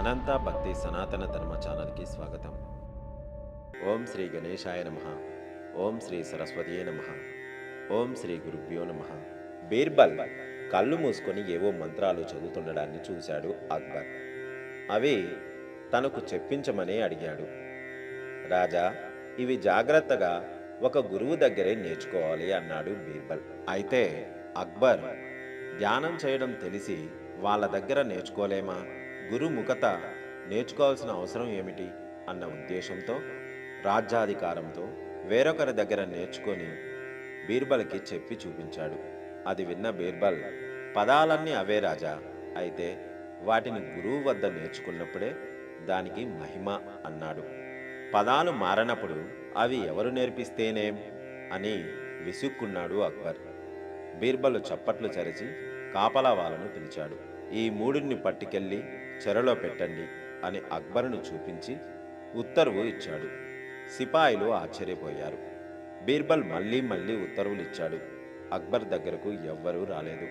అనంత భక్తి సనాతన ధర్మ ఛానల్కి స్వాగతం. ఓం శ్రీ గణేశాయ నమః. ఓం శ్రీ సరస్వతియే నమః. ఓం శ్రీ గురుభ్యో నమః. బీర్బల్ కళ్ళు మూసుకొని ఏవో మంత్రాలు చదువుతుండడాన్ని చూశాడు అక్బర్. అవి తనకు చెప్పించమని అడిగాడు. రాజా, ఇవి జాగ్రత్తగా ఒక గురువు దగ్గరే నేర్చుకోవాలి అన్నాడు బీర్బల్. అయితే అక్బర్, ధ్యానం చేయడం తెలిసి వాళ్ళ దగ్గర నేర్చుకోలేమా? గురుముఖత నేర్చుకోవాల్సిన అవసరం ఏమిటి అన్న ఉద్దేశంతో, రాజ్యాధికారంతో వేరొకరి దగ్గర నేర్చుకొని బీర్బల్కి చెప్పి చూపించాడు. అది విన్న బీర్బల్, పదాలన్నీ అవే రాజా, అయితే వాటిని గురువు వద్ద నేర్చుకున్నప్పుడే దానికి మహిమ అన్నాడు. పదాలు మారనప్పుడు అవి ఎవరు నేర్పిస్తేనేం అని విసుక్కున్నాడు అక్బర్. బీర్బల్ చప్పట్లు చరిచి కాపలా వాళ్ళను పిలిచాడు. ఈ మూడిని పట్టుకెళ్ళి చెరలో పెట్టండి అని అక్బరును చూపించి ఉత్తర్వు ఇచ్చాడు. సిపాయిలు ఆశ్చర్యపోయారు. బీర్బల్ మళ్ళీ మళ్ళీ ఉత్తర్వులు ఇచ్చాడు. అక్బర్ దగ్గరకు ఎవ్వరూ రాలేదు.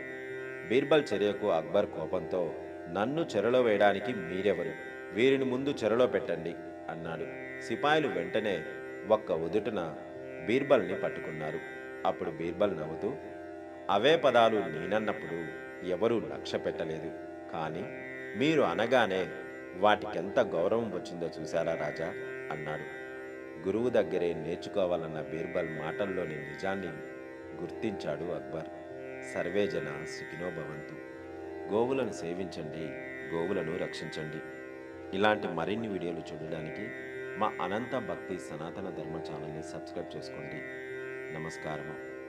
బీర్బల్ చర్యకు అక్బర్ కోపంతో, నన్ను చెరలో వేయడానికి మీరెవరు? వీరిని ముందు చెరలో పెట్టండి అన్నాడు. సిపాయిలు వెంటనే ఒక్క ఉదుటున బీర్బల్ని పట్టుకున్నారు. అప్పుడు బీర్బల్ నవ్వుతూ, అవే పదాలు నేనన్నప్పుడు ఎవరూ లక్ష్య పెట్టలేదు, కానీ మీరు అనగానే వాటికెంత గౌరవం వచ్చిందో చూశారా రాజా అన్నాడు. గురువు దగ్గరే నేర్చుకోవాలన్న బీర్బల్ మాటల్లోని నిజాన్ని గుర్తించాడు అక్బర్. సర్వే జన సుఖినో భవంతు. గోవులను సేవించండి, గోవులను రక్షించండి. ఇలాంటి మరిన్ని వీడియోలు చూడడానికి మా అనంత భక్తి సనాతన ధర్మ ఛానల్ని సబ్స్క్రైబ్ చేసుకోండి. నమస్కారము.